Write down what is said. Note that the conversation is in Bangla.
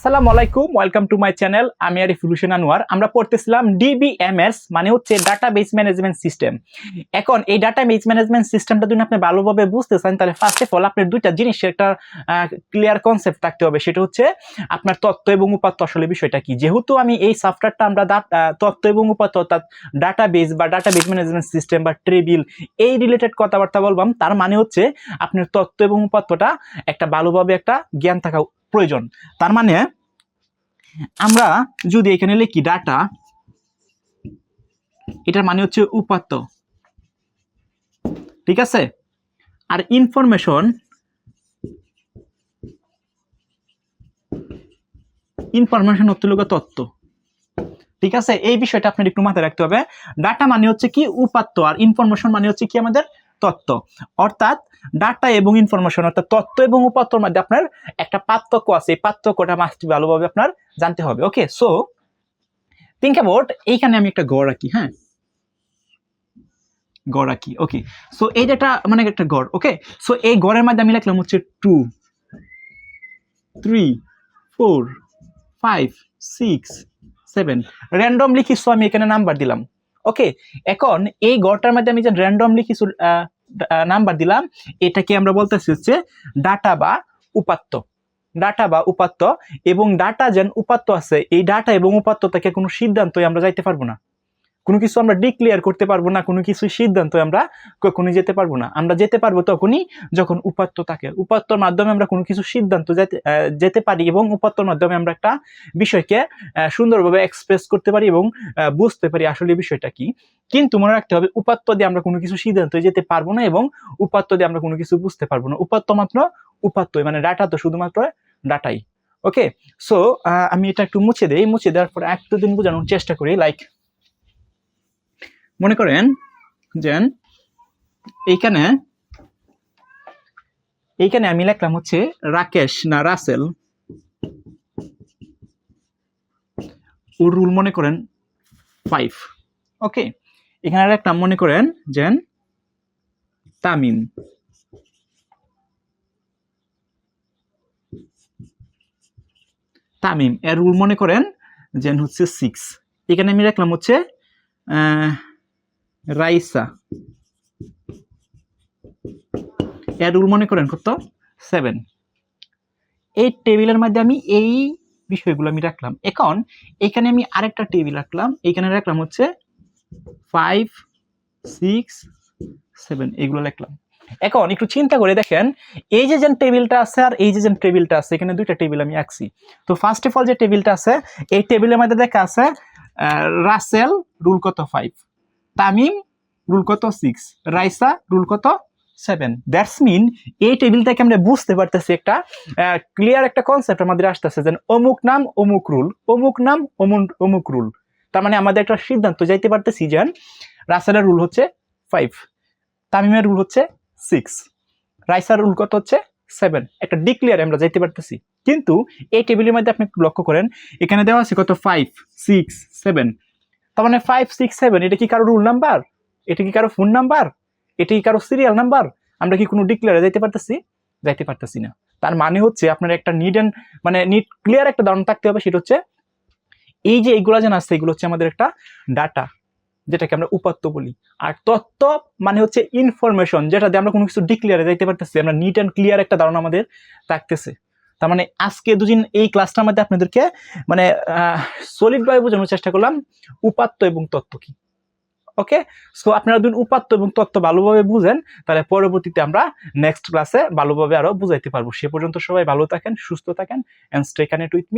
আসসালামু আলাইকুম, ওয়েলকাম টু মাই চ্যানেল। আমি আরিফুল হোসেন আনোয়ার। আমরা পড়তেছিলাম ডিবিএমএস, মানে হচ্ছে ডাটাবেস ম্যানেজমেন্ট সিস্টেম। এখন এই ডাটাবেস ম্যানেজমেন্ট সিস্টেমটা যদি আপনি ভালোভাবে বুঝতে চান, তাহলে ফার্স্ট অফ অল আপনার দুইটা জিনিসের একটা ক্লিয়ার কনসেপ্ট থাকতে হবে। সেটা হচ্ছে আপনার তথ্য এবং উপাত্ত আসলে বিষয়টা কি। যেহেতু আমি এই সফটওয়্যারটা আমরা তথ্য এবং উপাত্ত, অর্থাৎ ডাটাবেস বা ডাটাবেস ম্যানেজমেন্ট সিস্টেম বা টেবিল, এই রিলেটেড কথাবার্তা বলবাম, তার মানে হচ্ছে আপনার তথ্য এবং উপাত্তটা একটা ভালোভাবে একটা জ্ঞান থাকা প্রয়োজন। তার মানে আমরা যদি এখানে লিখি ডাটা, এটার মানে হচ্ছে উপাত্ত, ঠিক আছে। আর ইনফরমেশন, হচ্ছে লোক তথ্য, ঠিক আছে। এই বিষয়টা আপনার একটু মাথায় রাখতে হবে। ডাটা মানে হচ্ছে কি উপাত্ত, আর ইনফরমেশন মানে হচ্ছে কি আমাদের তথ্য। অর্থাৎ ডাটা এবং ইনফরমেশন, অর্থাৎ তথ্য এবং উপাত্তর মধ্যে আপনার একটা পার্থক্য আছে। এই পার্থক্যটা মাস্ট ভালোভাবে আপনার জানতে হবে। ওকে, সো থিঙ্ক অ্যাবাউট, এইখানে আমি একটা গড় রাখি, হ্যাঁ, গড় রাখি। ওকে, সো এই ডাটা মানে একটা গড়। ওকে, সো এই গড়ের মধ্যে আমি লিখলাম হচ্ছে 2, 3, 4, 5, 6, 7 র্যান্ডমলি কিছু আমি এখানে নাম্বার দিলাম। ওকে, এখন এই গড়টার মধ্যে আমি যে র্যান্ডমলি কিছু নাম্বার দিলাম, এটাকে আমরা বলতেছি হচ্ছে ডাটা বা উপাত্ত। ডাটা বা উপাত্ত, এবং ডাটা যেন উপাত্ত আছে, এই ডাটা এবং উপাত্ত থেকে কোনো সিদ্ধান্তই আমরা যাইতে পারবো না, কোনো কিছু আমরা ডিক্লেয়ার করতে পারবো না, কোনো কিছু সিদ্ধান্ত আমরা কখনোই যেতে পারবো না। আমরা যেতে পারবো তখনই যখন উপাত্ত থাকে। উপাত্তর মাধ্যমে আমরা কোনো কিছু সিদ্ধান্ত যেতে পারি, এবং উপাত্তর মাধ্যমে আমরা একটা বিষয়কে সুন্দরভাবে এক্সপ্রেস করতে পারি এবং বুঝতে পারি আসলে বিষয়টা কি। কিন্তু মনে রাখতে হবে, উপাত্ত দিয়ে আমরা কোনো কিছু সিদ্ধান্ত যেতে পারবো না, এবং উপাত্ত দিয়ে আমরা কোনো কিছু বুঝতে পারবো না। উপাত্ত মাত্র উপাত্তই, মানে ডাটা তো শুধুমাত্র ডাটাই। ওকে, সো আমি এটা একটু মুছে দেই। মুছে দেওয়ার পর একটু দিন বোঝানোর চেষ্টা করি। লাইক মনে করেন যে এইখানে আমি লিখলাম হচ্ছে রাকেশ না রাসেল, ওর রুল মনে করেন 5। ওকে, এখানে লিখলাম মনে করেন যে তামিম, এর রুল মনে করেন যে হচ্ছে 6। এখানে আমি লিখলাম হচ্ছে রাইসা, এর রুল মনে করেন কত, 7। এই টেবিলের মধ্যে আমি এই বিষয়গুলো আমি রাখলাম। এখন এখানে আমি আরেকটা টেবিল রাখলাম, এখানে রাখলাম হচ্ছে 5, 6, 7, এগুলো লিখলাম। এখন একটু চিন্তা করে দেখেন, এই যে টেবিলটা আছে আর এই যে টেবিলটা আছে, এখানে দুইটা টেবিল আমি আঁকছি। তো ফার্স্ট অফ অল যে টেবিলটা আছে, এই টেবিলের মধ্যে দেখা আছে রাসেল রুল কত 5, তামিম রুল কত 6, রাইসা রুল কত 7। দ্যাটস মিন এই টেবিল থেকে আমরা বুঝতে পারতেছি একটা ক্লিয়ার একটা কনসেপ্ট আমাদের আসতেছে, যে অমুক নাম অমুক রুল, অমুক নাম অমুক রুল। তার মানে আমাদের একটা সিদ্ধান্ত যাইতে পারতেছি যে রাসেলের রুল হচ্ছে 5, তামিমের রুল হচ্ছে 6, রাইসার রুল কত হচ্ছে 7। একটা ডিক্লিয়ার আমরা যাইতে পারতেছি। কিন্তু এই টেবিলের মধ্যে আপনি একটু লক্ষ্য করেন, এখানে দেওয়া আছে কত 5, 6, 7। তার মানে 5, 6, 7 এটা কি কারো রুল নাম্বার? এটা কি কারো ফোন নাম্বার? এটা কি কারো সিরিয়াল নাম্বার? আমরা কি কোনো ডিক্লেয়ারে যাইতে পারতেছি? যাইতে পারতেছি না। তার মানে হচ্ছে আপনার একটা নিট ক্লিয়ার একটা ধারণা থাকতে হবে। সেটা হচ্ছে এই যে এইগুলা যেন আছে, এগুলো হচ্ছে আমাদের একটা ডাটা, যেটাকে আমরা উপাত্ত বলি। আর তথ্য মানে হচ্ছে ইনফরমেশন, যেটা দিয়ে আমরা কোনো কিছু ডিক্লেয়ারে যাইতে পারতেছি। আমরা নিট অ্যান্ড ক্লিয়ার একটা ধারণা আমাদের থাকতেছে। তার মানে আজকে দুদিন এই ক্লাসটার মধ্যে আপনাদেরকে মানে সলিড ভাবে বোঝানোর চেষ্টা করলাম উপাত্ত এবং তথ্য কি। ওকে, সো আপনারা যদি উপাত্ত এবং তথ্য ভালোভাবে বুঝেন, তাহলে পরবর্তীতে আমরা নেক্সট ক্লাসে ভালোভাবে আরো বুঝাইতে পারবো। সে পর্যন্ত সবাই ভালো থাকেন, সুস্থ থাকেন, and stay connected with me.